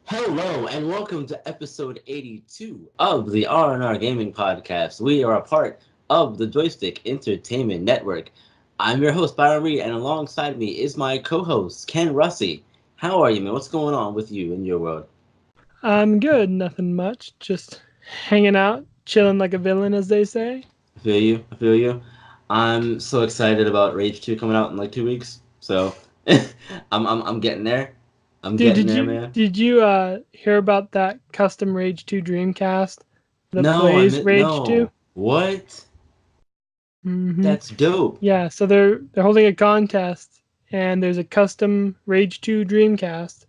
Hello and welcome to episode 82 of the R&R Gaming Podcast. We are a part of the Joystick Entertainment Network. I'm your host, Byron Reed, and alongside me is my co-host, Ken Russi. How are you, man? What's going on with you in your world? I'm good, nothing much. Just hanging out, chilling like a villain, as they say. I feel you. I'm so excited about Rage 2 coming out in like 2 weeks. So I'm getting there. I'm Dude, getting did there, you man. did you hear about that custom Rage 2 Dreamcast that No, plays Rage 2? no. What? Mm-hmm. That's dope. Yeah, so they're holding a contest, and there's a custom Rage 2 Dreamcast.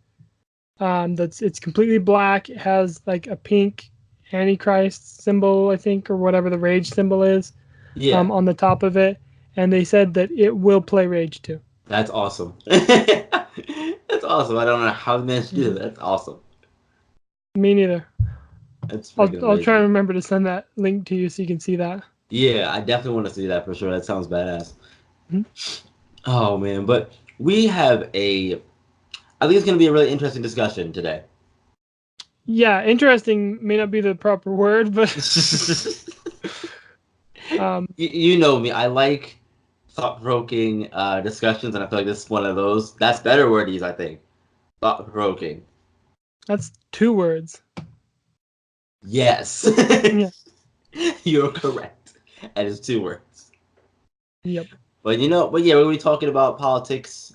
It's completely black. It has like a pink Antichrist symbol, I think, or whatever the Rage symbol is, Yeah. on the top of it, and they said that it will play Rage 2. That's awesome. That's awesome. I don't know how they managed to do Mm-hmm. that. That's awesome. Me neither. That's I'll freaking I'll try and amazing. remember to send that link to you so you can see that. Yeah, I definitely want to see that for sure. That sounds badass. Mhm. Oh man, but we have I think it's going to be a really interesting discussion today. Yeah, interesting may not be the proper word, but um, You know me. I like thought-provoking discussions, and I feel like this is one of those. That's better word to use, I think. Thought-provoking. that's two words. Yes. Yeah. You're correct. And it's two words. Yep. But yeah, we're gonna be talking about politics,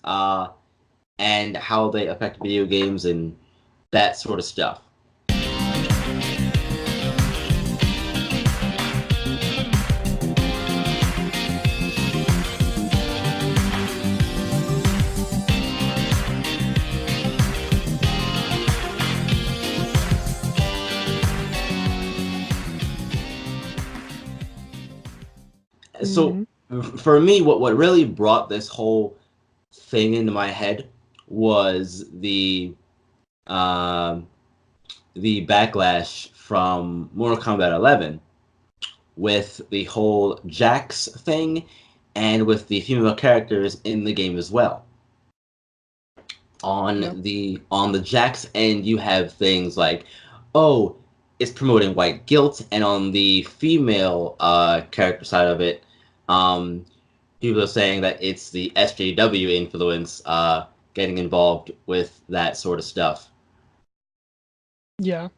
and how they affect video games and that sort of stuff. So Hmm. for me, what really brought this whole thing into my head was um, the backlash from Mortal Kombat 11 with the whole Jax thing and with the female characters in the game as well. Yep. On the Jax end, you have things like, oh, it's promoting white guilt, and on the female character side of it, um, people are saying that it's the SJW influence getting involved with that sort of stuff. Yeah.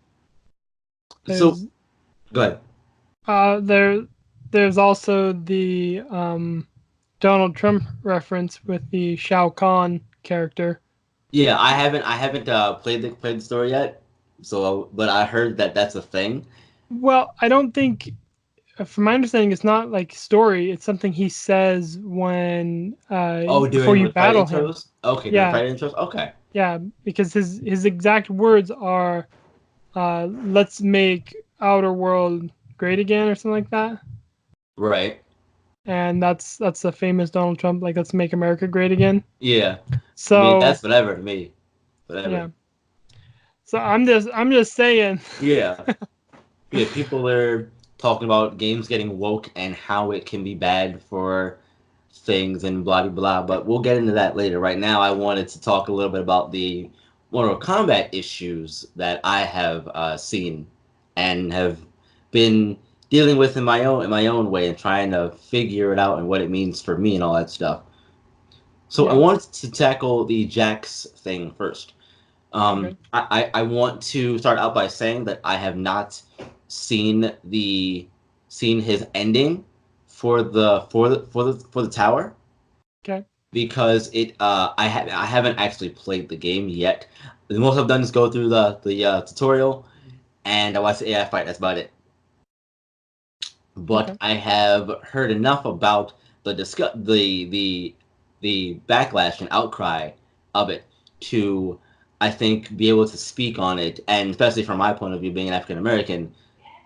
So, There's go ahead. uh there there's also the Donald Trump reference with the Shao Kahn character. Yeah, I haven't played the story yet, so but I heard that that's a thing. Well, I don't think, from my understanding, it's not like story. It's something he says when Oh, before during you the fight battle him. intros. Okay, during the Yeah, fight intros. Okay, yeah, because his exact words are, "Let's make outer world great again" or something like that. right. And that's a famous Donald Trump, like, "Let's make America great again." Yeah, I mean So that's whatever to me. yeah, Whatever. so I'm just saying. Yeah, yeah. People are talking about games getting woke and how it can be bad for things and blah blah blah. But we'll get into that later. Right now, I wanted to talk a little bit about the Mortal Kombat issues that I have seen and have been dealing with in my own way and trying to figure it out and what it means for me and all that stuff. So I Yeah. wanted to tackle the Jax thing first. Okay. I want to start out by saying that I have not seen his ending for the tower Okay. because I haven't actually played the game yet. The most I've done is go through the tutorial and I watch the AI fight. That's about it. But Okay. I have heard enough about the backlash and outcry of it to, I think, be able to speak on it, and especially from my point of view, being an African American,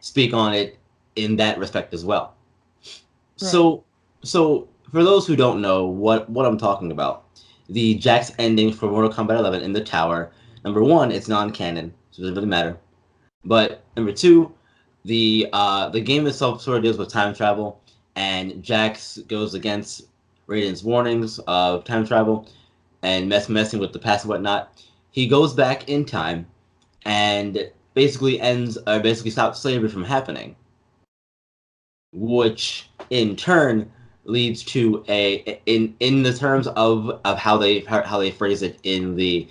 speak on it in that respect as well. Right. So, so for those who don't know what I'm talking about, the Jax ending for Mortal Kombat 11 in the tower. Number one, it's non-canon, so it doesn't really matter. But number two, the game itself sort of deals with time travel, and Jax goes against Raiden's warnings of time travel and messing with the past and whatnot. He goes back in time and basically stops slavery from happening, which in turn leads to in the terms of how they phrase it in the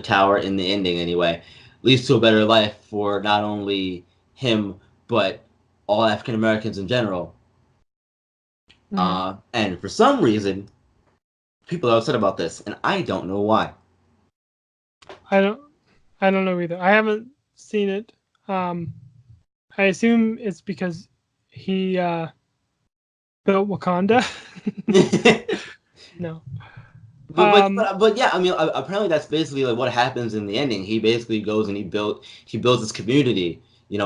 tower in the ending anyway, leads to a better life for not only him but all African Americans in general. Mhm. And for some reason, people are upset about this, and I don't know why. I don't I don't know either. I haven't seen it. Um, I assume it's because he built Wakanda. No. But but Um, but but yeah, I mean, apparently that's basically like what happens in the ending. He basically goes and he builds this community,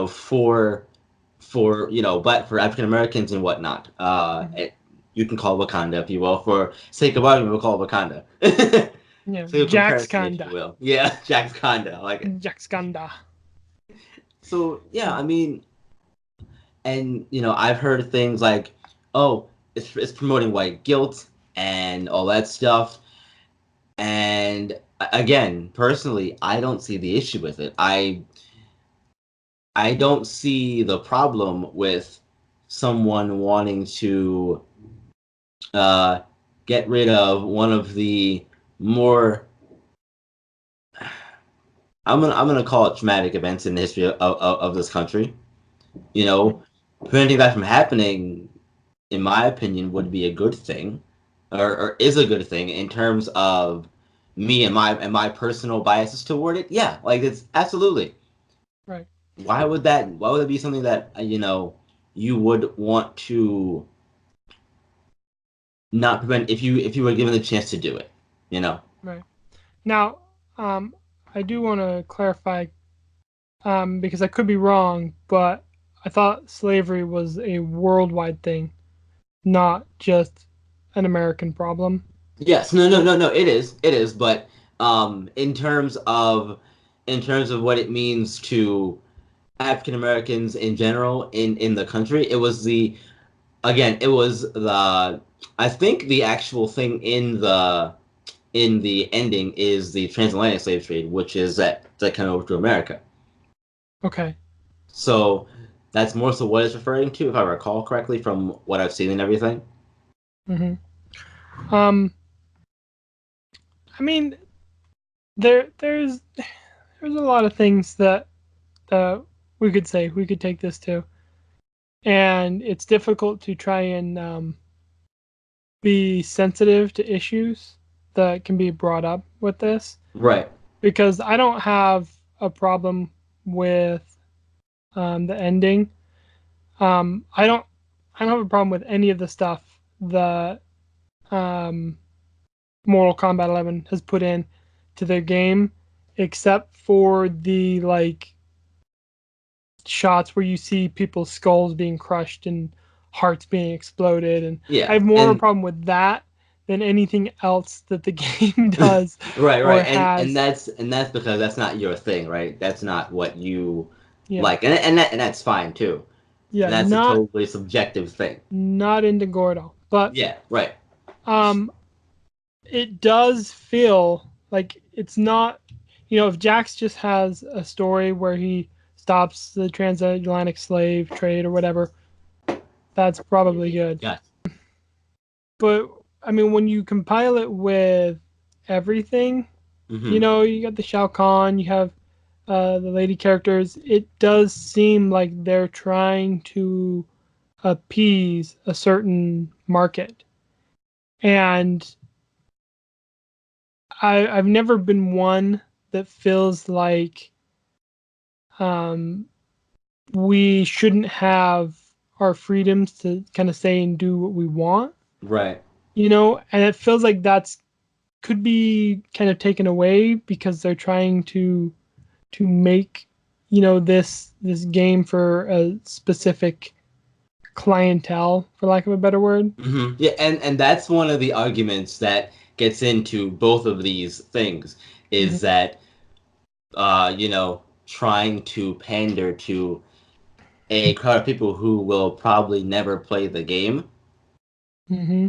for but for African Americans and whatnot. You can call it Wakanda if you will, for sake of argument, we'll call it Wakanda. yeah, Sake of Jax comparison, if you Kanda. will. Yeah, Jack's Wakanda, I like it. Jax Kanda. So yeah, I mean, and I've heard things like, oh, it's promoting white guilt and all that stuff. And again, personally, I don't see the issue with it. I don't see the problem with someone wanting to uh, get rid of one of the more I'm gonna call it traumatic events in the history of this country. You know, preventing that from happening, in my opinion, would be a good thing, or is a good thing in terms of me and my personal biases toward it. Yeah, like it's absolutely. Right. Why would that be something that you would want to not prevent if you were given the chance to do it, you know? Right. Now, I do want to clarify because I could be wrong, but I thought slavery was a worldwide thing, not just an American problem. Yes, no, no, no, no. It is, but in terms of what it means to African Americans in general in the country, it was the I think the actual thing in the ending is the transatlantic slave trade, which is that kind of over to America. Okay. So that's more so what it's referring to, if I recall correctly from what I've seen and everything. hmm Um, I mean, there's a lot of things that we could say we could take this to, and it's difficult to try and be sensitive to issues that can be brought up with this Right. because I don't have a problem with the ending. I don't have a problem with any of the stuff that um, Mortal Kombat 11 has put in to their game, except for the like shots where you see people's skulls being crushed and hearts being exploded, and I Yeah. have more of a And problem with that than anything else that the game does right, or right. And has. that's because that's not your thing, right? That's not what you Yeah, like. And that's fine too. And yeah, that's a not totally subjective thing. not into Gordo, but Yeah, right. um, it does feel like it's not. If Jax just has a story where he stops the transatlantic slave trade or whatever, that's probably good. Yeah. But I mean, when you compile it with everything, Mm-hmm. you got the Shao Kahn, you have the lady characters. It does seem like they're trying to appease a certain market, and I've never been one that feels like um, we shouldn't have our freedoms to kind of say and do what we want, Right. and it feels like that's could be kind of taken away because they're trying to make this game for a specific clientele, for lack of a better word. Yeah, and that's one of the arguments that gets into both of these things is hmm that trying to pander to a crowd of people who will probably never play the game. hmm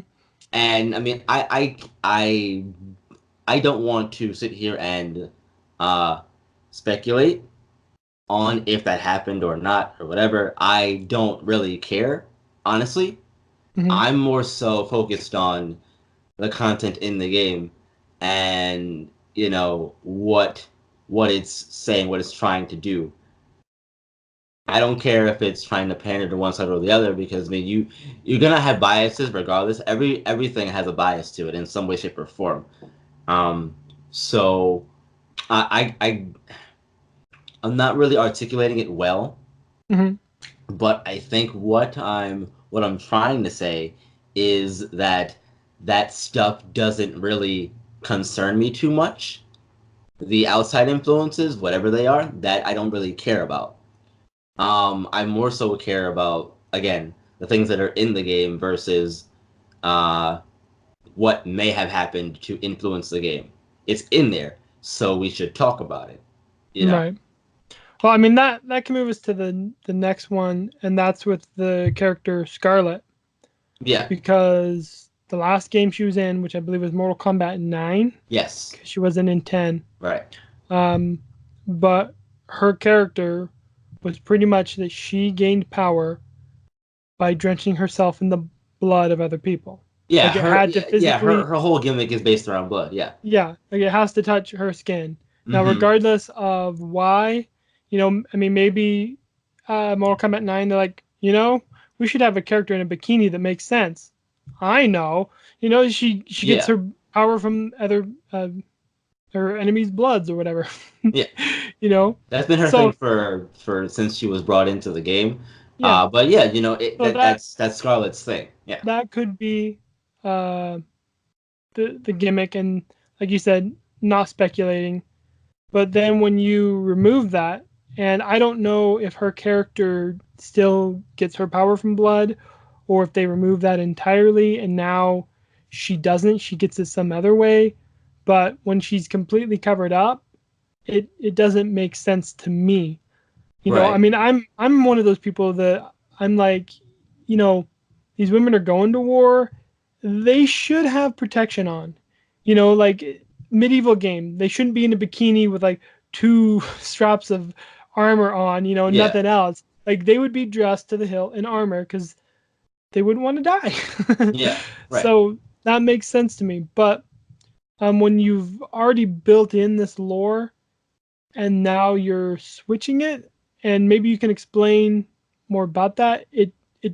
And I mean, I don't want to sit here and uh speculate, on if that happened or not or whatever. I don't really care, honestly. Hmm. I'm more so focused on the content in the game and what it's saying, what it's trying to do. I don't care if it's trying to pander to one side or the other because I mean you're gonna have biases regardless. Everything has a bias to it in some way, shape, or form. Um, so I I'm not really articulating it well, Hmm. but I think what I'm trying to say is that that stuff doesn't really concern me too much. The outside influences, whatever they are, that I don't really care about. I more so care about again the things that are in the game versus uh, what may have happened to influence the game. It's in there, so we should talk about it. You know? Right. Well, I mean that can move us to the next one, and that's with the character Scarlet, Yeah. because the last game she was in, which I believe was Mortal Kombat 9, Yes. because she wasn't in 10. Right. Um, but her character was pretty much that she gained power by drenching herself in the blood of other people. Yeah. Like it Her. had to Yeah. Yeah. Her. physically, Her whole gimmick is based around blood. Yeah. yeah, like it has to touch her skin. Now, Mm-hmm. regardless of why, I mean, maybe Mortal Kombat 9, they're like, we should have a character in a bikini that makes sense. I know, she gets Yeah. her power from other her enemies' bloods or whatever, Yeah. you know. That's been her thing So for since she was brought into the game. yeah, But yeah, so that's Scarlett's thing. Yeah. that could be uh, the gimmick, and like you said, not speculating. But then when you remove that, and I don't know if her character still gets her power from blood, or if they remove that entirely and now she doesn't, she gets it some other way. But when she's completely covered up, it doesn't make sense to me. I Right. mean, I'm one of those people that I'm like, you know, these women are going to war. They should have protection on. Like medieval game, they shouldn't be in a bikini with like two straps of armor on, Yeah. nothing else. Like they would be dressed to the hilt in armor because they wouldn't want to die. Yeah. Right. So that makes sense to me. But when you've already built in this lore and now you're switching it, and maybe you can explain more about that, it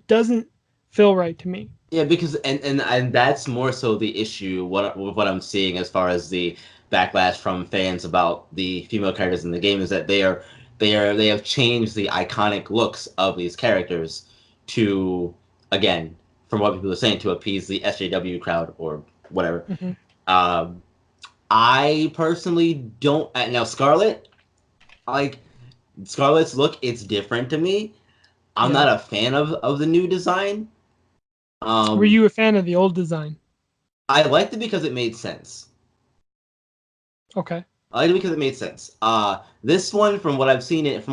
doesn't feel right to me. Yeah, because and that's more so the issue with what I'm seeing as far as the backlash from fans about the female characters in the game is that they have changed the iconic looks of these characters to again from what people are saying to appease the SJW crowd or whatever. Hmm. Um, I personally don't now Scarlet like Scarlet's look. It's different to me. I'm Yeah. not a fan of the new design. Were Um, you a fan of the old design? I liked it because it made sense. Okay. I liked it because it made sense. This one, from what I've seen, it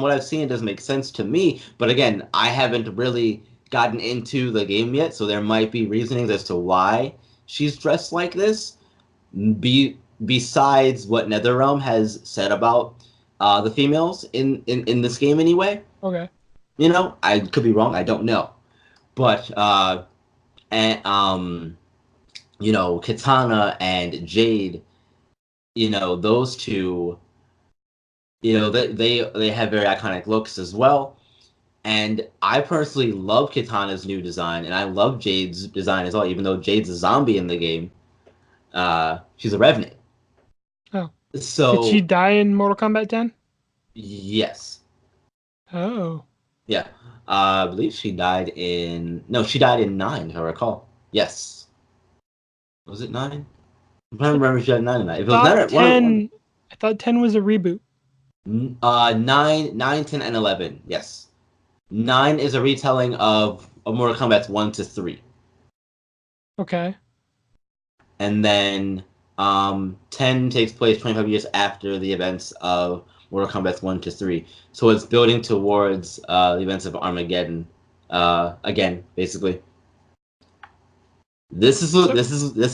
doesn't make sense to me. But again, I haven't really gotten into the game yet, so there might be reasonings as to why she's dressed like this. Besides what NetherRealm has said about the females in this game, anyway. Okay. I could be wrong. I don't know, but and Katana and Jade, those two, they have very iconic looks as well. And I personally love Katana's new design, and I love Jade's design as well. Even though Jade's a zombie in the game, she's a revenant. Oh, did she So die in Mortal Kombat 10? yes, Oh. yeah, I believe she died in no, she died in 9. If I recall, yes, was it 9? I'm trying to remember if she died in 9 or 9. If it was 9 Thought or one. 10 I thought 10 was a reboot. 9, 9, 10, and 11. Yes, 9 is a retelling of Mortal Kombat's 1 to 3, Okay. and then 10 takes place 25 years after the events of Mortal Kombat's 1 to 3. So it's building towards the events of Armageddon. Again, basically, So this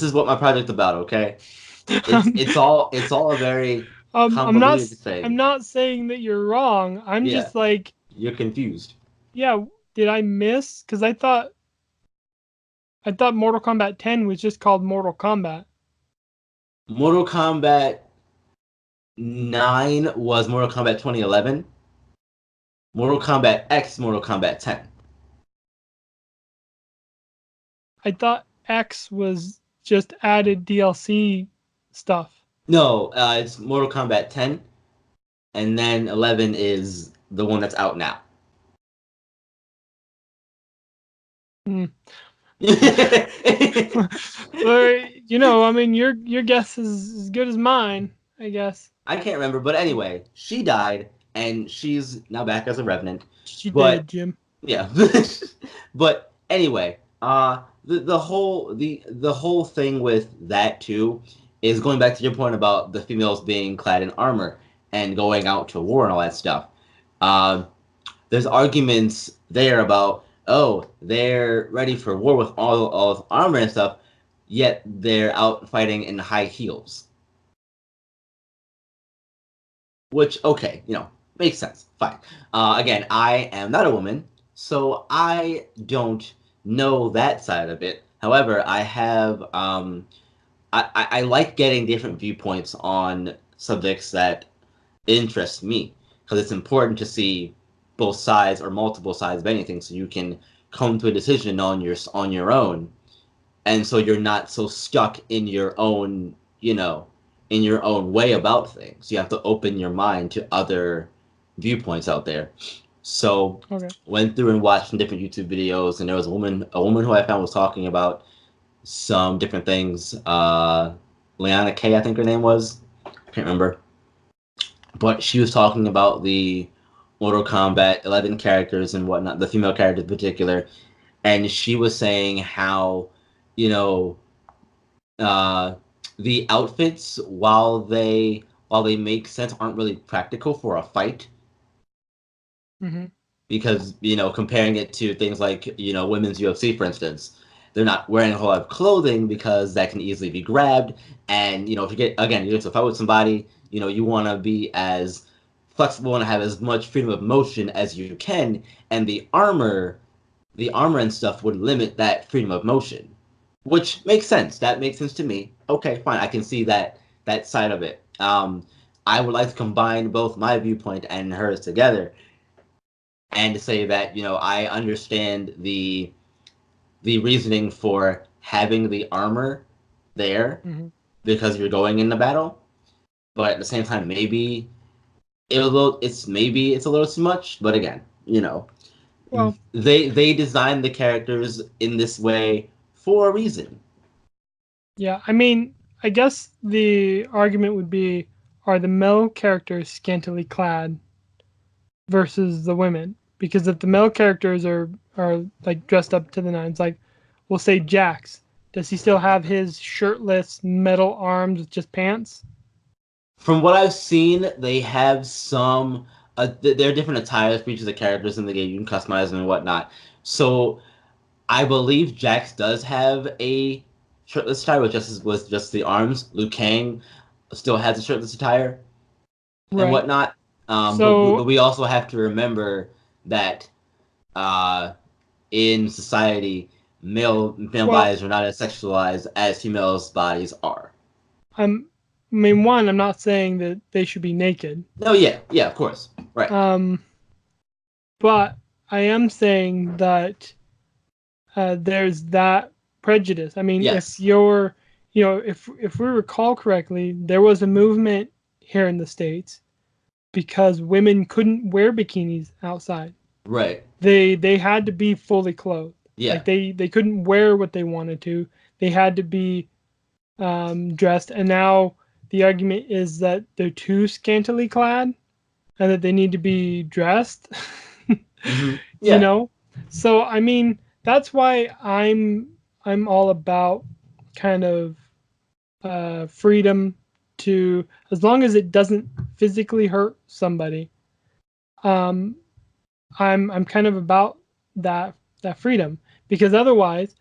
is what my project's about. Okay, it's um, it's all it's all a very I'm not. convoluted to I'm say. not saying that you're wrong. I'm Yeah, just like, you're confused. yeah. Did I miss? Because I thought Mortal Kombat 10 was just called Mortal Kombat. Mortal Kombat 9 was Mortal Kombat 2011. Mortal Kombat X, Mortal Kombat 10. I thought X was just added DLC stuff. No, it's Mortal Kombat 10, and then 11 is the one that's out now. Hmm. I Or I mean, your guess is as good as mine, I guess. can't remember, but anyway, she died, and she's now back as a revenant. She But did, Jim. yeah, but anyway, the whole thing with that too is going back to your point about the females being clad in armor and going out to war and all that stuff. Uh, there's arguments there about, oh, they're ready for war with all of armor and stuff, yet they're out fighting in high heels. Which, okay, makes sense. Fine. Again, I am not a woman, so I don't know that side of it. However, I have I like getting different viewpoints on subjects that interest me because it's important to see both sides or multiple sides of anything so you can come to a decision on your own, and so you're not so stuck in your own in your own way about things. You have to open your mind to other viewpoints out there. So Okay. went through and watched some different YouTube videos, and there was a woman who I found was talking about some different things. Leanna K, I think her name was. I can't remember, but she was talking about the Mortal Kombat 11 characters and whatnot, the female characters in particular, and she was saying how, you know, uh, the outfits, while they make sense, aren't really practical for a fight Hmm. because comparing it to things like women's UFC, for instance, they're not wearing a whole lot of clothing because that can easily be grabbed. And if you get to a fight with somebody, you want to be as flexible and have as much freedom of motion as you can. And the armor and stuff would limit that freedom of motion, which makes sense. That makes sense to me. Okay, fine. I can see that side of it. I would like to combine both my viewpoint and hers together, and to say that I understand the reasoning for having the armor there Hmm. because you're going into battle, but at the same time, maybe it's a little too much. But again, Well, they designed the characters in this way for a reason. yeah. I mean, I guess the argument would be: are the male characters scantily clad versus the women? Because if the male characters are like dressed up to the nines, like we'll say Jax, does he still have his shirtless metal arms with just pants? From what I've seen, they have some. There are different attires for each of the characters in the game. You can customize them and whatnot. So I believe Jax does have a shirtless attire with just the arms. Liu Kang still has a shirtless attire and Right. whatnot. But So we also have to remember that uh, in society, male well, bodies are not as sexualized as females' bodies are. I mean, one, I'm not saying that they should be naked. No, yeah, yeah, of course, right, Um, but I am saying that there's that prejudice. I mean, if yes, you're, if we recall correctly, there was a movement here in the States because women couldn't wear bikinis outside. right, They had to be fully clothed. yeah, Like they couldn't wear what they wanted to. They had to be dressed. And now the argument is that they're too scantily clad and that they need to be dressed. you yeah. know so I mean, that's why I'm all about kind of freedom, to as long as it doesn't physically hurt somebody. um I'm kind of about that freedom, because otherwise,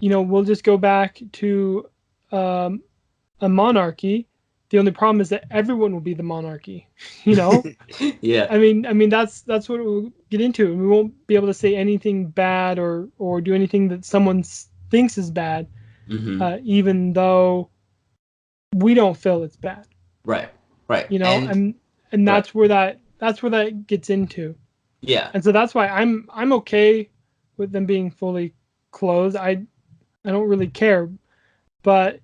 we'll just go back to um a monarchy. The only problem is that everyone will be the monarchy. You know, Yeah. I mean that's what we'll get into, and we won't be able to say anything bad or do anything that someone thinks is bad, Hmm. even though we don't feel it's bad. Right. Right. You know, And and right. that's where that gets into. Yeah. And so that's why I'm okay with them being fully clothed. I don't really care, but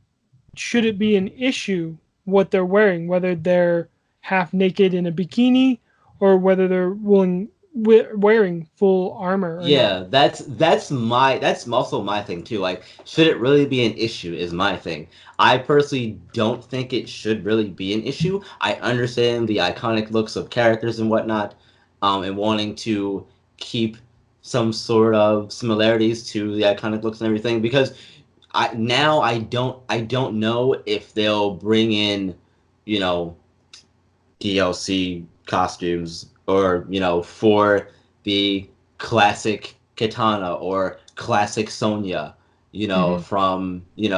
should it be an issue what they're wearing, whether they're half naked in a bikini or whether they're wearing full armor or not? Yeah, that's also my thing too. Like, should it really be an issue is my thing. I personally don't think it should really be an issue. I understand the iconic looks of characters and whatnot, and wanting to keep some sort of similarities to the iconic looks and everything. Because I don't know if they'll bring in, you know, DLC costumes or, for the classic Katana or classic Sonya, Hmm. from, the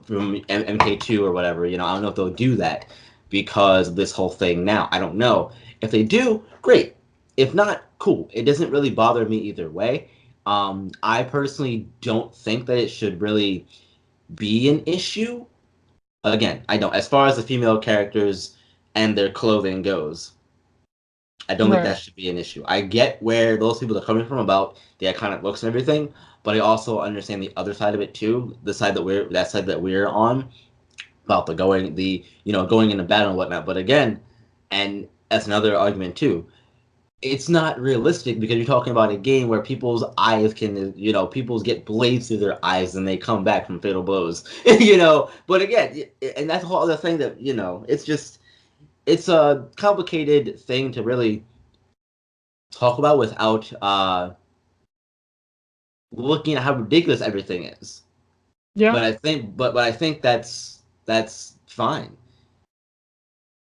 from MK2 or whatever. I don't know if they'll do that because of this whole thing now. I don't know. If they do, great. If not, cool. It doesn't really bother me either way. I personally don't think that it should really be an issue. Again, I don't. As far as the female characters and their clothing goes, I don't think Right. that should be an issue. I get where those people are coming from about the iconic looks and everything, but I also understand the other side of it too, the side that we're on about going into battle and whatnot. But again, and that's another argument too. It's not realistic because you're talking about a game where people's eyes can, people's get blades through their eyes and they come back from fatal blows, But again, and that's a whole other thing that, it's a complicated thing to really talk about without looking at how ridiculous everything is. Yeah. But I think that's fine.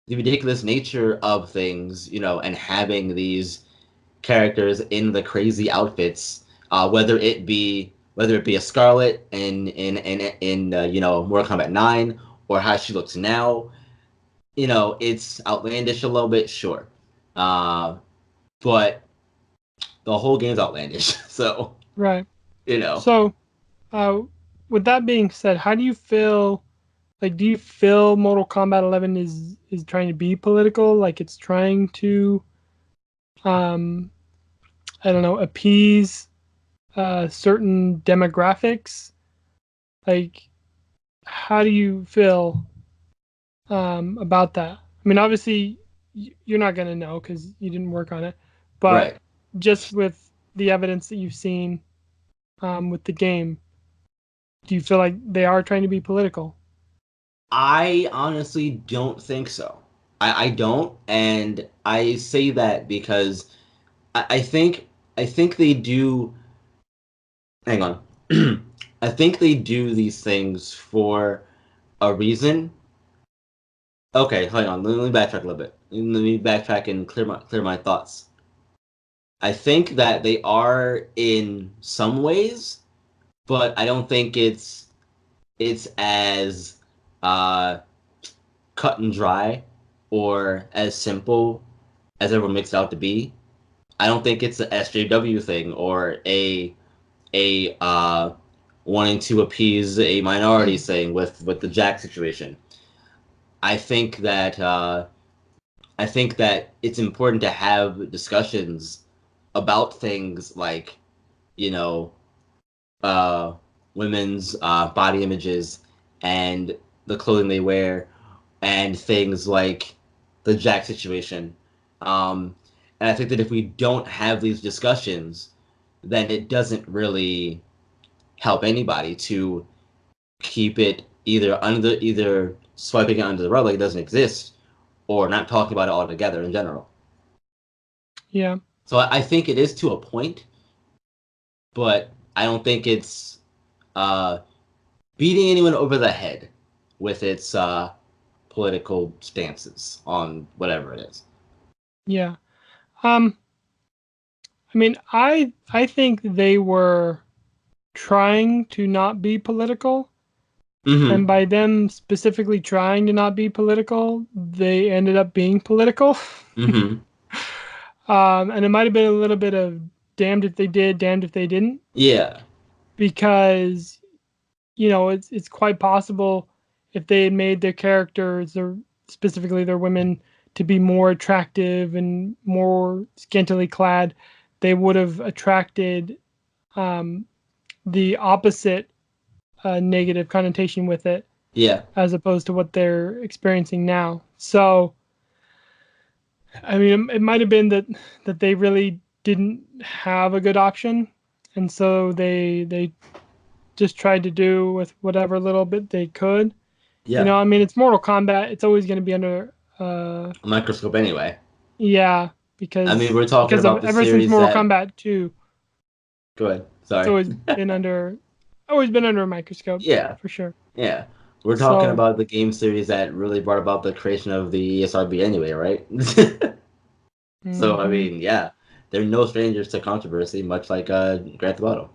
The ridiculous nature of things, and having these characters in the crazy outfits, whether it be a Scarlet in Mortal Kombat 9 or how she looks now, it's outlandish a little bit, sure, uh, but the whole game's outlandish, so Right. you know. So, uh, with that being said, how do you feel? Like, do you feel Mortal Kombat 11 is trying to be political? Like, it's trying to, um, I don't know, appease certain demographics? Like, how do you feel about that? I mean, obviously, you're not gonna know because you didn't work on it, but Right. just with the evidence that you've seen with the game, do you feel like they are trying to be political? I honestly don't think so. I don't, and I say that because I think they do. Hang on. I think they do these things for a reason. Okay, hang on. Let me backtrack a little bit. Let me backtrack and clear my thoughts. I think that they are in some ways, but I don't think it's as uh cut and dry or as simple as everyone makes it out to be. I don't think it's a SJW thing or a wanting to appease a minority thing with the Jack situation. I think that it's important to have discussions about things like, you know uh, women's body images and the clothing they wear and things like the Jack situation. Um, and I think that if we don't have these discussions, then it doesn't really help anybody to keep it either swiping it under the rug like it doesn't exist or not talking about it altogether in general. Yeah. So I think it is to a point, but I don't think it's uh, beating anyone over the head with its political stances on whatever it is. Yeah. Um, I mean, I think they were trying to not be political, Mm-hmm. And by them specifically trying to not be political, they ended up being political. Mm-hmm. And it might have been a little bit of damned if they did, damned if they didn't, Yeah. because it's quite possible if they had made their characters, or specifically their women, to be more attractive and more scantily clad, they would have attracted um, the opposite negative connotation with it, Yeah. as opposed to what they're experiencing now. So, I mean, it might have been that they really didn't have a good option, and so they just tried to do with whatever little bit they could. Yeah. I mean, it's Mortal Kombat. It's always going to be under, A microscope anyway. yeah, I mean, we're talking because of about the ever since series Mortal that. Kombat 2, Go ahead. it's Sorry. always been under a microscope Yeah. for sure. Yeah. We're talking So, about the game series that really brought about the creation of the ESRB anyway, right? So I hmm mean, yeah, they're no strangers to controversy, much like Grand Theft Auto.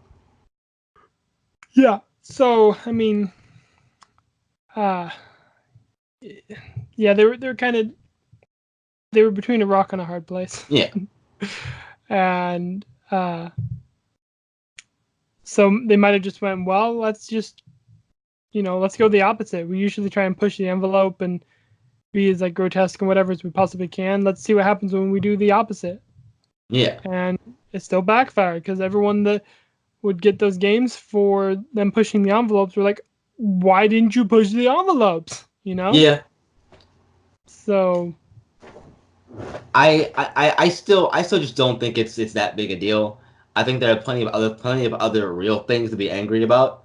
yeah. So, I mean, uh, yeah, they're kind of they were between a rock and a hard place, Yeah. and so they might have just went, well, let's just let's go the opposite. We usually try and push the envelope and be as like grotesque and whatever as we possibly can. Let's see what happens when we do the opposite. Yeah. And it still backfired because everyone that would get those games for them pushing the envelopes were like, why didn't you push the envelopes? Yeah. So I still just don't think it's that big a deal. I think there are plenty of other real things to be angry about,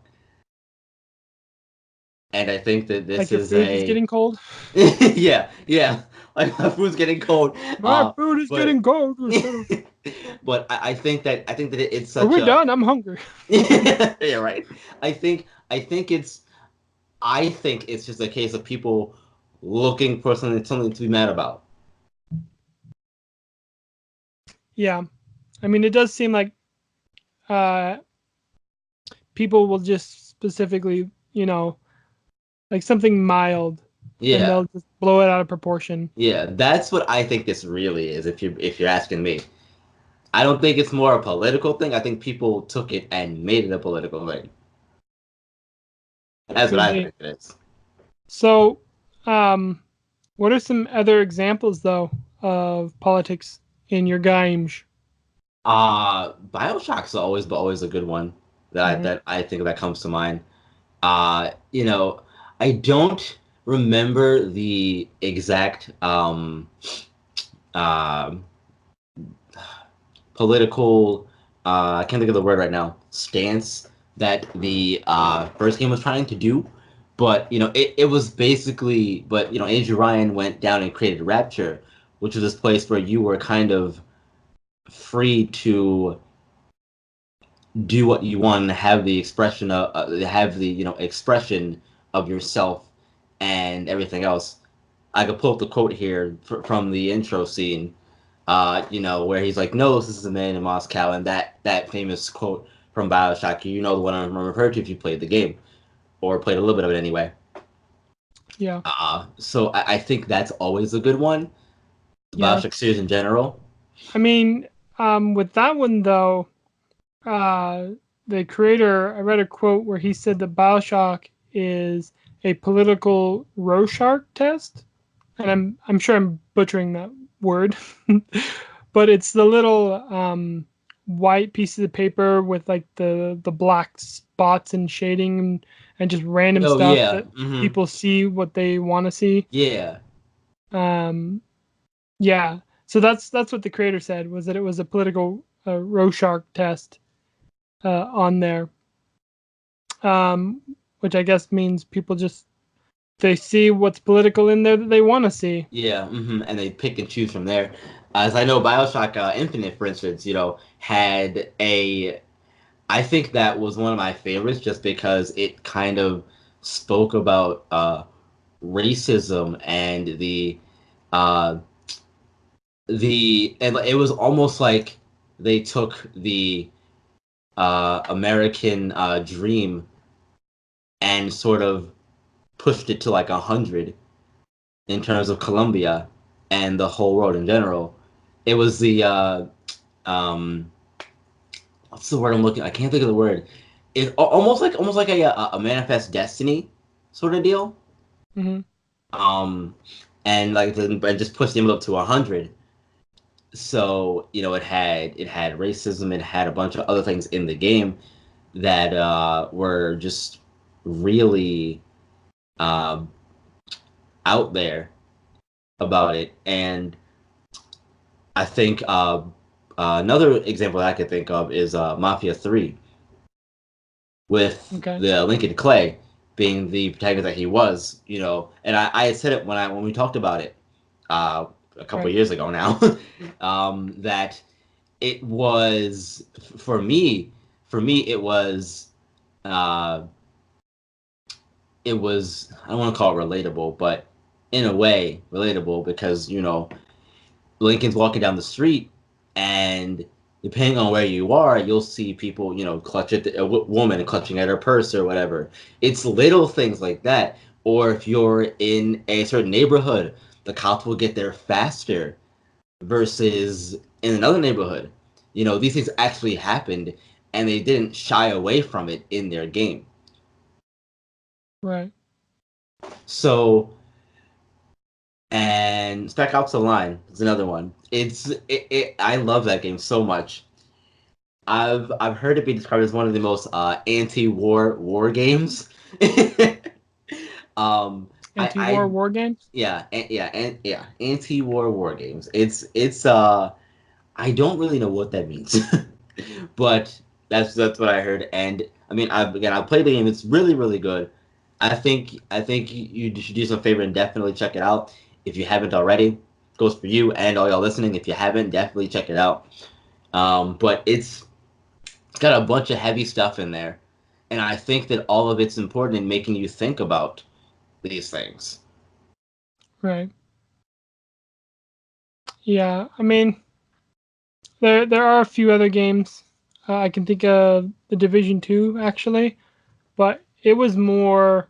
and I think that this like your is food is a getting cold. yeah, yeah. Like my food's getting cold. My food is But getting cold. but I think that it's Are such we a done? I'm hungry. yeah, right. I think it's just a case of people looking for something to be mad about. Yeah. I mean, it does seem like uh, people will just specifically, like something mild, and Yeah. they'll just blow it out of proportion. Yeah, that's what I think this really is. If you're asking me, I don't think it's more a political thing. I think people took it and made it a political thing. That's what Could I be. think it is. So, what are some other examples though of politics in your games? Bioshock's always a good one Hmm that I think that comes to mind. You know, I don't remember the exact uh, political I can't think of the word right now stance that the first game was trying to do, but it was basically Andrew Ryan went down and created Rapture, which was this place where you were kind of free to do what you want and have the expression of have the expression of yourself and everything else. I could pull up the quote here from the intro scene, where he's like, "No, this is a man in Moscow," and that famous quote from Bioshock. You know the one I'm referring to if you played the game or played a little bit of it anyway. Yeah, So I think that's always a good one. The yeah. Bioshock series in general. I mean, with that one though, uh, the creator, I read a quote where he said that Bioshock is a political Rorschach test, and I'm sure I'm butchering that word, but it's the little white pieces of paper with like the black spots and shading, and just random Oh stuff yeah, that people see what they want to see. yeah, Um, yeah, so that's what the creator said, was that it was a political Rorschach test on there, um, which I guess means people just they see what's political in there that they want to see. yeah, and they pick and choose from there. As I know, Bioshock Infinite, for instance, had a I think that was one of my favorites just because it kind of spoke about racism and uh, and it was almost like they took the American dream and sort of pushed it to like 100 in terms of Colombia and the whole world in general. It was the um, what's the word I'm looking? I can't think of the word. It almost like a manifest destiny sort of deal. Mm-hmm. Um, and and just pushed him up to 100. So it had racism, it had a bunch of other things in the game that were just really uh, out there about it. And I think another example that I could think of is Mafia 3 with Okay. the Lincoln Clay being the protagonist that he was, and I had said it when we talked about it uh, a couple of Right. years ago now, that it was for me uh, it was I don't want to call it relatable, but in a way relatable because Lincoln's walking down the street, and depending on where you are, you'll see people, clutch at a woman clutching at her purse or whatever. It's little things like that. Or if you're in a certain neighborhood, the cops will get there faster versus in another neighborhood. These things actually happened, and they didn't shy away from it in their game. Right. So, and Spec Ops: The Line is another one. I love that game so much. I've heard it be described as one of the most anti-war games. um, Anti-war war games. yeah, anti-war war games. It's I don't really know what that means, but that's what I heard. And I mean, I played the game. It's really really good. I think you should do some favor and definitely check it out if you haven't already. Goes for you and all y'all listening. If you haven't, definitely check it out. But it's got a bunch of heavy stuff in there, and I think that all of it's important in making you think about these things. Right. Yeah. I mean, there are a few other games. I can think of the Division 2 actually, but it was more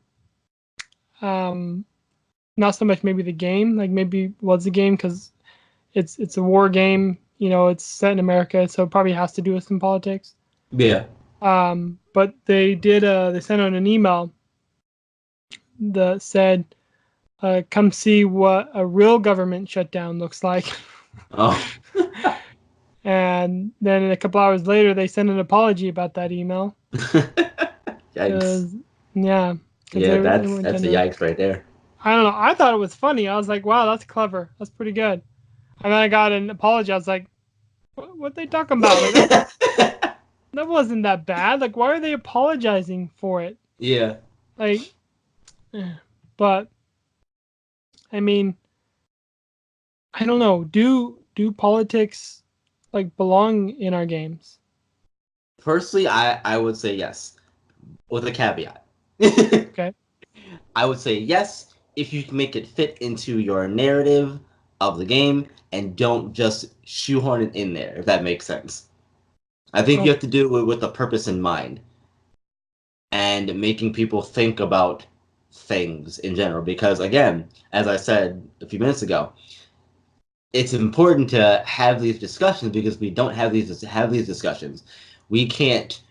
um, not so much maybe the game, like maybe was the game because it's a war game. It's set in America, so it probably has to do with some politics. Yeah. But they sent out an email that said, "Come see what a real government shutdown looks like." Oh. And then a couple hours later, they sent an apology about that email. Yikes. Cause yeah, because Yeah, they that's weren't that's a intended. yikes right there. I don't know. I thought it was funny. I was like, wow, that's clever. That's pretty good. And then I got an apology. I was like, what they talking about? Like that wasn't that bad. Like, why are they apologizing for it? Yeah. Like, but I mean, I don't know. Do politics like belong in our games? Personally, I would say yes, with a caveat. Okay. I would say yes if you can make it fit into your narrative of the game and don't just shoehorn it in there, if that makes sense. I think you Okay. have to do it with a purpose in mind and making people think about things in general. Because again, as I said a few minutes ago, it's important to have these discussions because we don't have these discussions. We can't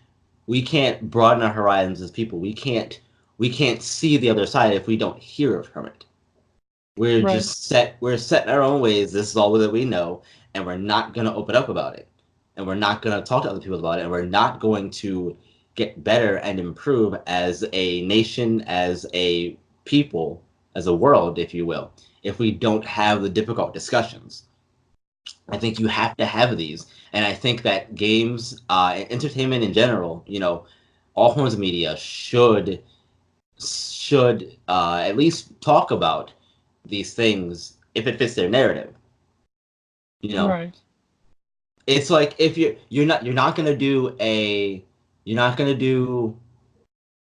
we can't broaden our horizons as people. We can't see the other side if we don't hear from it. Right. We're set in our own ways. This is all that we know, and we're not gonna open up about it. And we're not gonna talk to other people about it, and we're not going to get better and improve as a nation, as a people, as a world, if you will, if we don't have the difficult discussions. I think you have to have these, and I think that games, and entertainment in general, all forms of media should at least talk about these things if it fits their narrative. You know, Right. it's like if you're not gonna do you're not gonna do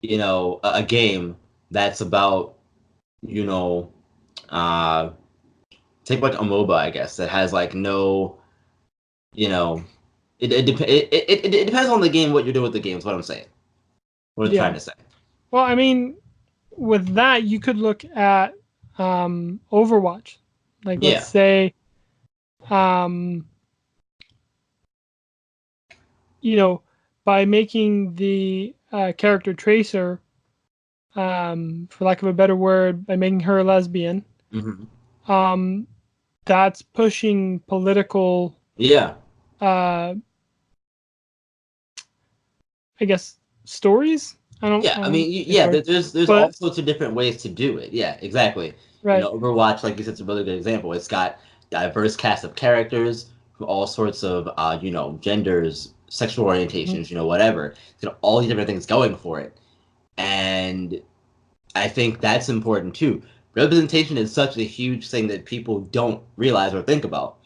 a game that's about you know uh take like a MOBA, I guess, that has like no you know it depends on the game, what you're doing with the game is what I'm saying, what I'm trying Yeah. to say. Well, I mean, with that, you could look at Overwatch. Like, let's Yeah. say, um, you know, by making the character Tracer, for lack of a better word, by making her a lesbian, Hmm. um, that's pushing political, Yeah. uh, I guess, stories. Yeah, I I don't mean, think it's yeah, right, there's all but sorts of different ways to do it. Yeah, exactly. right. Overwatch, like you said, is a really good example. It's got diverse cast of characters from all sorts of, genders, sexual Mhm. orientations, whatever. It's got all these different things going for it, and I think that's important too. Representation is such a huge thing that people don't realize or think about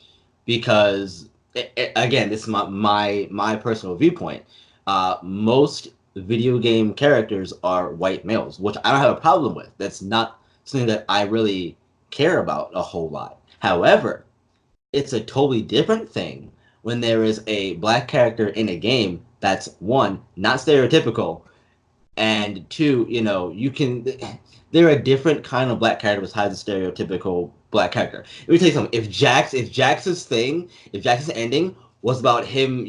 because, again, this is my personal viewpoint. Most video game characters are white males, which I don't have a problem with. That's not something that I really care about a whole lot. However, it's a totally different thing when there is a black character in a game that's one, not stereotypical, and two, you can. They're a different kind of black character besides the stereotypical black character. Let me tell you something. If Jax's ending was about him,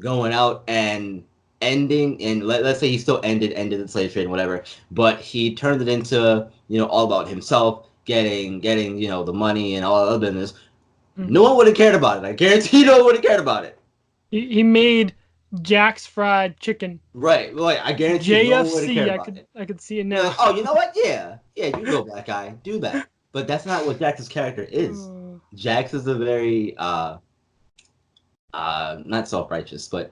going out and ending, and let's say he still ended the slave trade and whatever, but he turned it into, all about himself, getting, the money and all that other business. Mhm. No one would have cared about it. I guarantee no one would have cared about it. He made Jack's Fried Chicken. Right. Like I guarantee no one would have JFC. cared I about could it. I could see it Be like, now. oh, you know what? Yeah, yeah, you go, black guy, do that. But that's not what Jax's character is. Uh, Jax is a very not self righteous, but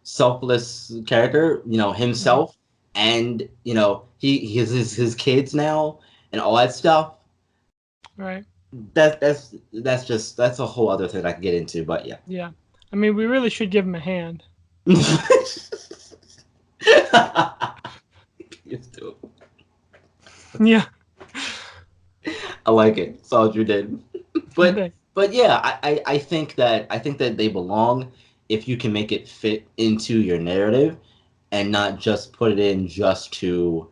selfless character. mhm. Himself, and he has his kids now and all that stuff. Right. That's a whole other thing I could get into. But yeah. Yeah. I mean, we really should give him a hand. Please do. Yeah. I like it. Saw what you did. but Thanks. but yeah, I think that they belong if you can make it fit into your narrative and not just put it in just to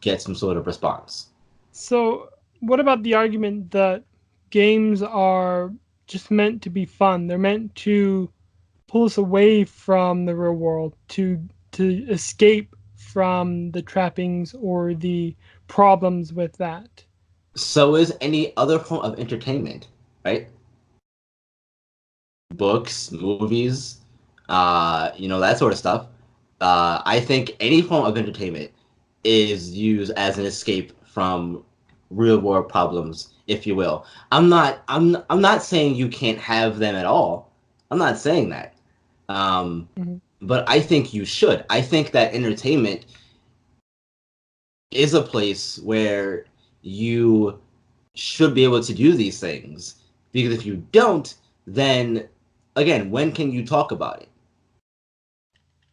get some sort of response. So, what about the argument that games are just meant to be fun? They're meant to pull us away from the real world, to escape from the trappings or the problems with that. So is any other form of entertainment, right? Books, movies, that sort of stuff. I think any form of entertainment is used as an escape from real world problems, if you will. I'm not saying you can't have them at all. I'm not saying that. Um, Mhm. but I think you should. I think that entertainment is a place where you should be able to do these things. Because if you don't, then again, when can you talk about it?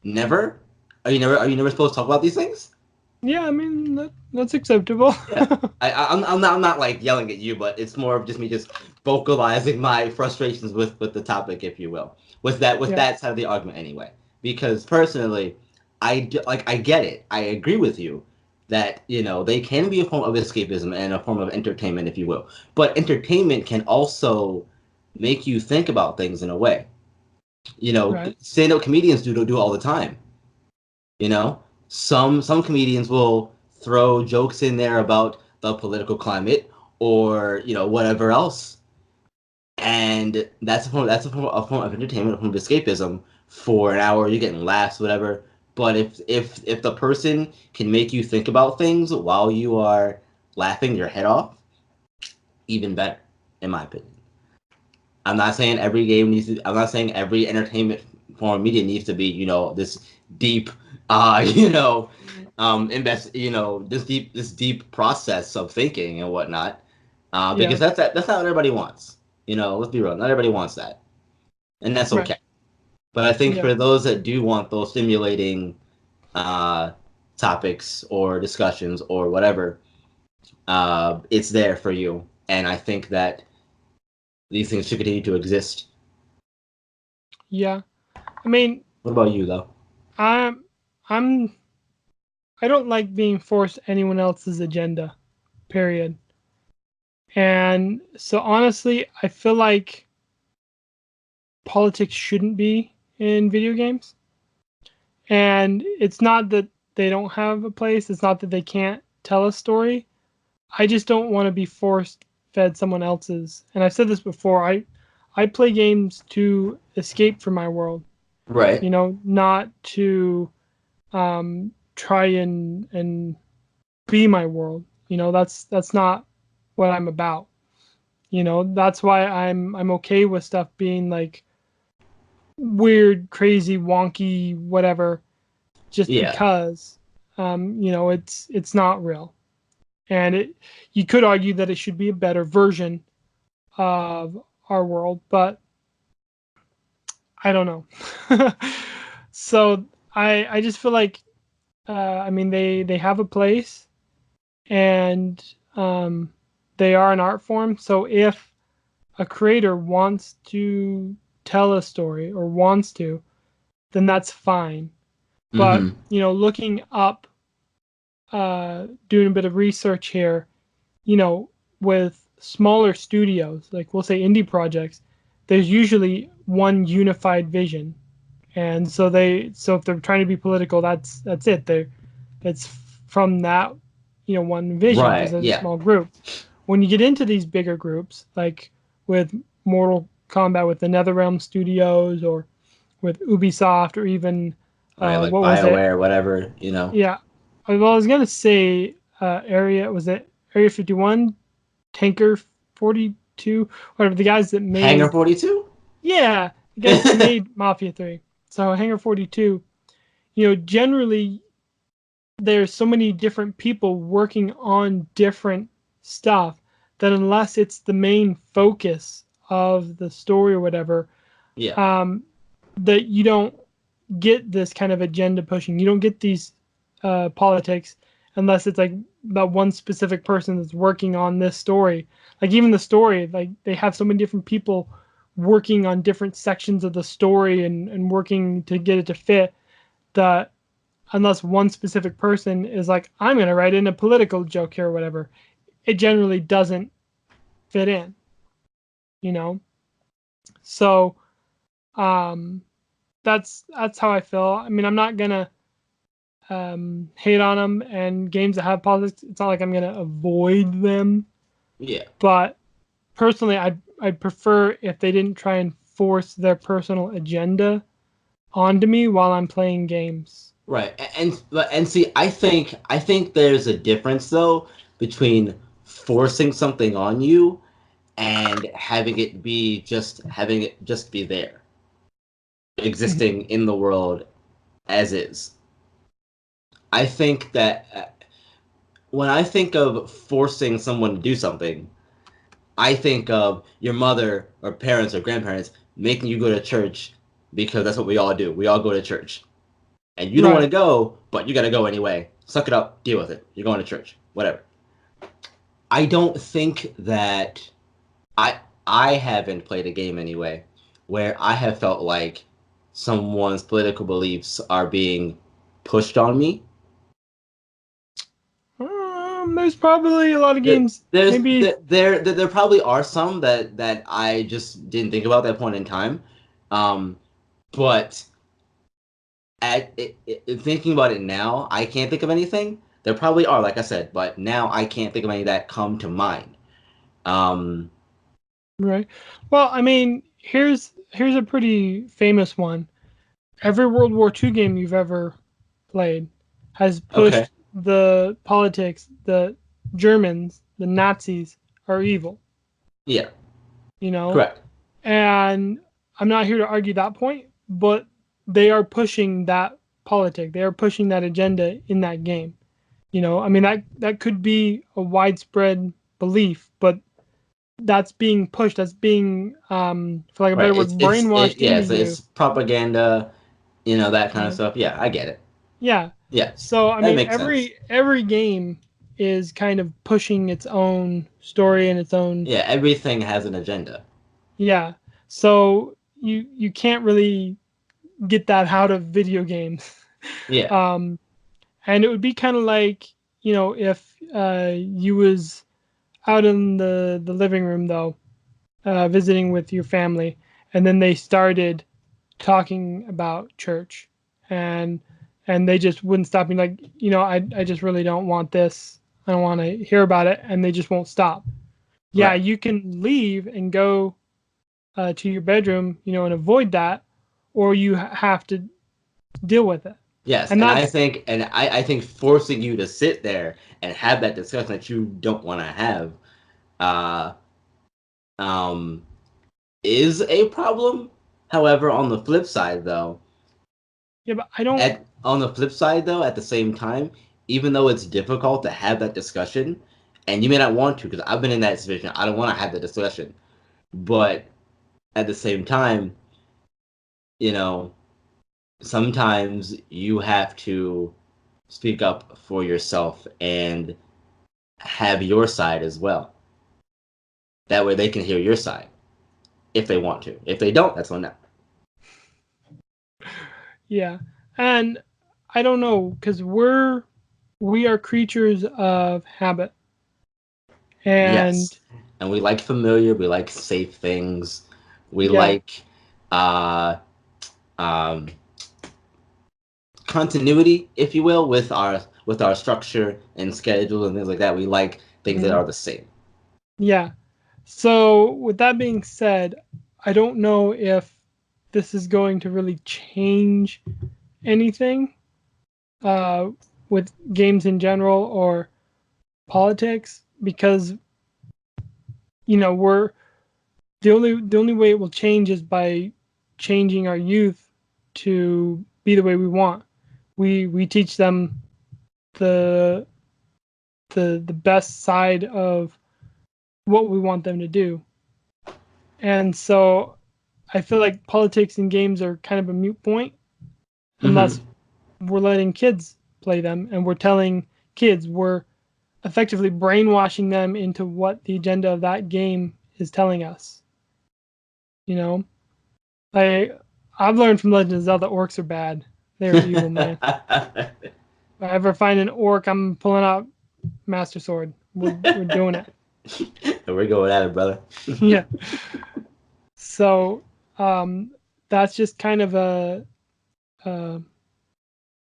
Never? Are you never supposed to talk about these things? Yeah, I mean that's acceptable. Yeah. I'm not like yelling at you, but it's more of just me just vocalizing my frustrations with the topic, if you will. With Yeah, that side of the argument anyway. Because personally, I get it. I agree with you that, they can be a form of escapism and a form of entertainment, if you will. But entertainment can also make you think about things in a way. right. Stand-up comedians do it all the time. Some comedians will throw jokes in there about the political climate or whatever else, and that's a form of entertainment, a form of escapism for an hour. You're getting laughs, whatever. But if the person can make you think about things while you are laughing your head off, even better, in my opinion. I'm not saying every game needs to. I'm not saying every entertainment form of media needs to be, this deep, this deep process of thinking and whatnot. Yeah, Because that's not what everybody wants. Let's be real. Not everybody wants that, and that's right. okay. But I think Yeah, for those that do want those stimulating uh, topics or discussions or whatever, it's there for you. And I think that these things should continue to exist. yeah. I mean, What about you, though? I'm I'm I don't like being forced anyone else's agenda. Period. And so honestly, I feel like politics shouldn't be in video games. And it's not that they don't have a place, it's not that they can't tell a story. I just don't want to be forced fed someone else's. And I've said this before, I play games to escape from my world, Right. not to try and be my world. That's not what I'm about. That's why I'm okay with stuff being like weird, crazy, wonky, whatever, just Yeah. because it's not real. And you could argue that it should be a better version of our world, but I don't know. So I just feel like I mean they have a place, and they are an art form. So if a creator wants to tell a story or wants to, then that's fine. But Mm-hmm. looking up, doing a bit of research here, with smaller studios, like we'll say indie projects, there's usually one unified vision, and so if they're trying to be political, that's it. It's from that one vision because Right. there's a Yeah. small group. When you get into these bigger groups, like with Mortal Kombat with the NetherRealm Studios, or with Ubisoft, or even Right. Like what was it? BioWare, whatever. Yeah, well, I was gonna say Area 51, Tanker 42, whatever the guys that Hangar made 42? yeah the guys that made Mafia 3. So Hangar 42, generally there's so many different people working on different stuff that unless it's the main focus of the story or whatever, Yeah. um, that you don't get this kind of agenda pushing. You don't get these politics unless it's like that one specific person that's working on this story. Like even the story, like they have so many different people working on different sections of the story, and working to get it to fit, that unless one specific person is like, I'm going to write in a political joke here or whatever, it generally doesn't fit in, you know? So, um, that's how I feel. I mean, I'm not gonna hate on them, and games that have politics. It's not like I'm gonna avoid them, Yeah. but personally, I'd prefer if they didn't try and force their personal agenda onto me while I'm playing games. Right. And see, I think there's a difference though between forcing something on you and having it just be there, Mhm. existing in the world as is. I think that when I think of forcing someone to do something, I think of your mother or parents or grandparents making you go to church because that's what we all do. We all go to church. And you don't want to Right. go, but you got to go anyway. Suck it up, deal with it. You're going to church, whatever. I don't think that I I haven't played a game anyway where I have felt like someone's political beliefs are being pushed on me. There's probably a lot of There- games. There's Maybe. there probably are some that I just didn't think about at that point in time, but thinking about it now, I can't think of anything. There probably are, like I said, but now I can't think of any that come to mind. Um, Right. Well, I mean, here's a pretty famous one. Every World War II game you've ever played has okay, pushed the politics. The Germans, the Nazis, are evil. yeah, You know, correct. and I'm not here to argue that point, but they are pushing that politic. They are pushing that agenda in that game. I mean that could be a widespread belief, but that's being pushed. That's being, for like a better Right. word, brainwashed Yeah. into So you. it's propaganda, that kind of Mhm. stuff. Yeah, I get it. Yeah. Yeah, So I that mean, makes sense. every game is kind of pushing its own story and its own. Yeah, everything has an agenda. Yeah. So you can't really get that out of video games. Yeah. um, And it would be kind of like, if you was out in the living room though, visiting with your family, and then they started talking about church, and they just wouldn't stop me, like, I just really don't want this. I don't want to hear about it, and they just won't stop. Yeah, Right. you can leave and go to your bedroom, and avoid that, or you have to deal with it. Yes, And and I that's think and I think forcing you to sit there and have that discussion that you don't want to have uh um is a problem. However, on the flip side though, yeah, but I don't. at the same time, even though it's difficult to have that discussion, and you may not want to, because I've been in that situation, I don't want to have the discussion, but at the same time, you know, sometimes you have to speak up for yourself and have your side as well. That way they can hear your side if they want to. If they don't, that's on them. Yeah, and I don't know, because we are creatures of habit, and Yes. And we like familiar, we like safe things. We yeah. like uh um continuity, if you will, with our structure and schedule and things like that. We like things that Mhm. are the same. Yeah. So with that being said, I don't know if this is going to really change anything uh, with games in general or politics, because we're the only way it will change is by changing our youth to be the way we want. We teach them the the best side of what we want them to do. And so I feel like politics and games are kind of a moot point Mm-hmm. unless we're letting kids play them, and we're telling kids, we're effectively brainwashing them into what the agenda of that game is telling us. You know, I I've learned from Legend of Zelda, orcs are bad. They're evil, man. If I ever find an orc, I'm pulling out Master Sword. We're doing it. We're going at it, brother. Yeah. So that's just kind of uh,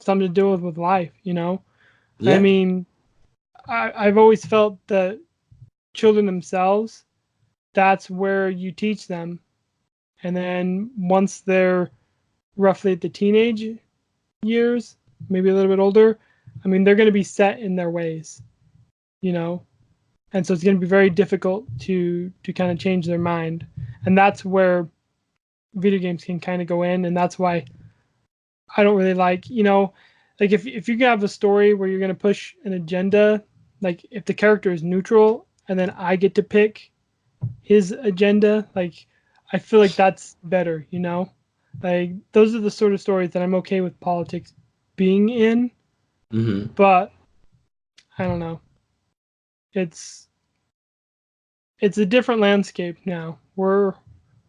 something to do with life. I Yeah. mean, I've always felt that children themselves, that's where you teach them. And then once they're roughly at the teenage years, maybe a little bit older, I mean, they're going to be set in their ways, you know? And so it's going to be very difficult to kind of change their mind. And that's where video games can kind of go in. And that's why I don't really like if you have a story where you're going to push an agenda, like if the character is neutral and then I get to pick his agenda, like I feel like that's better. Like those are the sort of stories that I'm okay with politics being in, Mm-hmm. but I don't know. It's it's a different landscape now. We're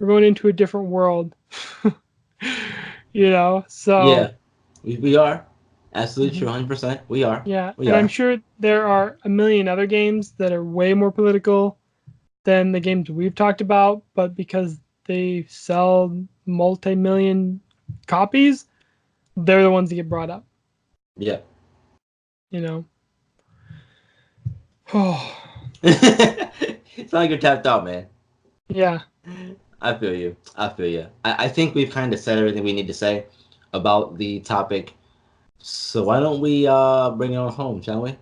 going into a different world. So Yeah. We are. Absolutely true, mhm. 100%. We are. Yeah, We and I'm are. sure there are a million other games that are way more political than the games we've talked about, but because they sell multi-million copies, they're the ones that get brought up, Yeah. you know. Oh, It's not like you're tapped out, man. yeah. I feel you. I feel you. I think we've kind of said everything we need to say about the topic. So why don't we bring it on home, shall we?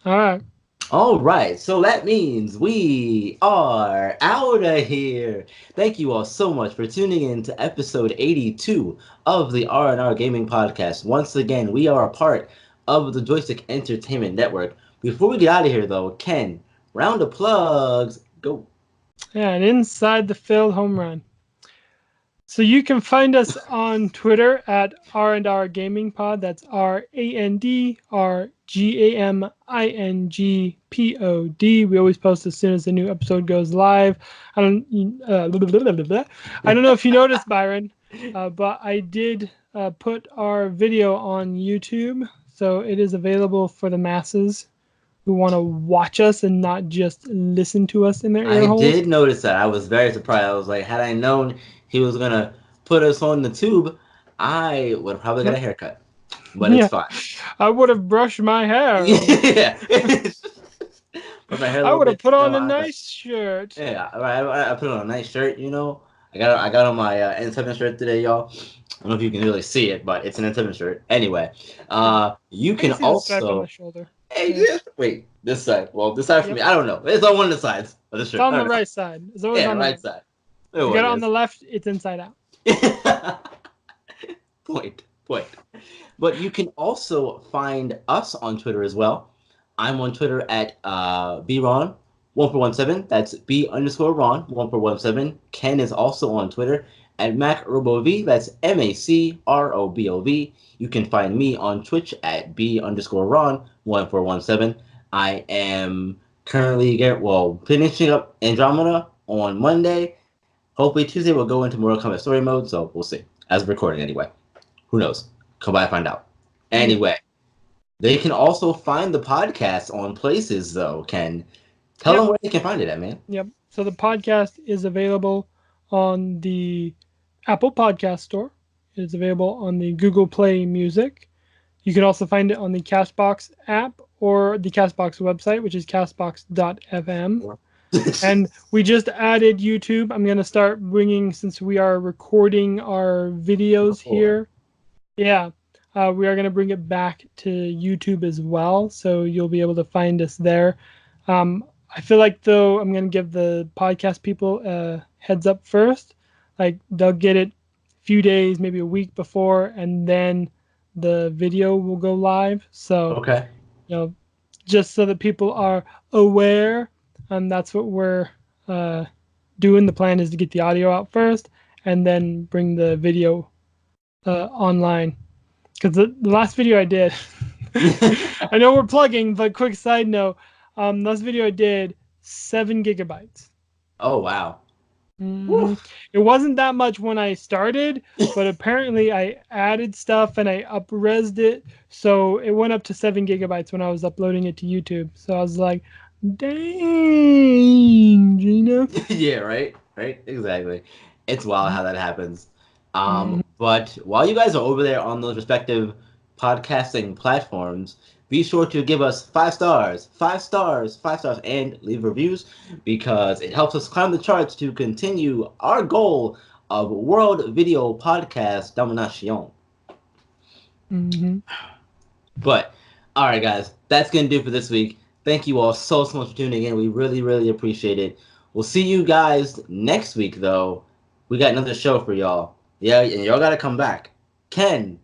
All right. All right, so that means we are out of here. Thank you all so much for tuning in to episode 82 of the R&R Gaming Podcast. Once again, we are a part of the Joystick Entertainment Network. Before we get out of here, though, Ken, round of plugs, go. Yeah, and inside the field home run. So you can find us on Twitter at R&R Gaming Pod. That's RANDRGAMINGPOD. We always post as soon as the new episode goes live. I don't I don't know if you noticed, Byron, but I did put our video on YouTube. so it is available for the masses who want to watch us and not just listen to us in their ear I holes. did notice that. I was very surprised. I was like, had I known he was gonna put us on the tube, I would have probably got a Yep. haircut. But it's Yeah. fine. I would have brushed my hair. Yeah. Put my hair a I little would have bit, put on a I got, nice shirt. yeah, I put on a nice shirt, I got on my N7 shirt today, y'all. I don't know if you can really see it, but it's an N7 shirt. Anyway, Yeah. you I can can see the stripe on the also, shoulder. hey, Yeah. wait, this side. Well, this side for Yep. me, I don't know. It's on one of the sides of the It's shirt. on I the don't know. right side. It's always Yeah, on the right right. side. If you got it on It the left, it's inside out. is. Point. But you can also find us on Twitter as well. I'm on Twitter at BRon1417. That's B_Ron1417. Ken is also on Twitter at MacRobov. That's MacRobov. You can find me on Twitch at B_Ron1417. I am currently finishing up Andromeda on Monday. Hopefully Tuesday we'll go into Mortal Kombat story mode, so we'll see. As of recording anyway. Who knows? Come by and find out. Yeah. Anyway, they can also find the podcast on places, though. Ken, tell Yep. them where they can find it at, man. Yep. So the podcast is available on the Apple Podcast Store. It is available on the Google Play Music. You can also find it on the Castbox app or the Castbox website, which is castbox.fm. And we just added YouTube. I'm going to start bringing, since we are recording our videos here. Yeah. We are going to bring it back to YouTube as well. So you'll be able to find us there. I feel like, though, I'm going to give the podcast people a heads up first. Like, they'll get it a few days, maybe a week before, and then the video will go live. So, Okay. just so that people are aware, and that's what we're doing. The plan is to get the audio out first and then bring the video online. Because the last video I did, I know we're plugging, but quick side note, last video I did 7 gigabytes. Oh, wow. Mm-hmm. It wasn't that much when I started, but apparently I added stuff and I up-resed it, so it went up to 7 gigabytes when I was uploading it to YouTube. So I was like, "Dang, Gina." Yeah, right? Right? Exactly. It's wild how that happens. Mhm. But while you guys are over there on those respective podcasting platforms, be sure to give us 5 stars, 5 stars, 5 stars, and leave reviews because it helps us climb the charts to continue our goal of World Video Podcast Domination. Mhm. But, all right, guys, that's going to do it for this week. Thank you all so much for tuning in. We really, really appreciate it. We'll see you guys next week, though. We got another show for y'all. Yeah, and y'all got to come back. Ken,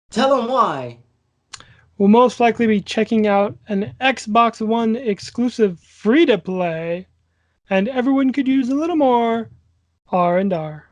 tell them why. We'll most likely be checking out an Xbox One exclusive free to play, and everyone could use a little more R&R.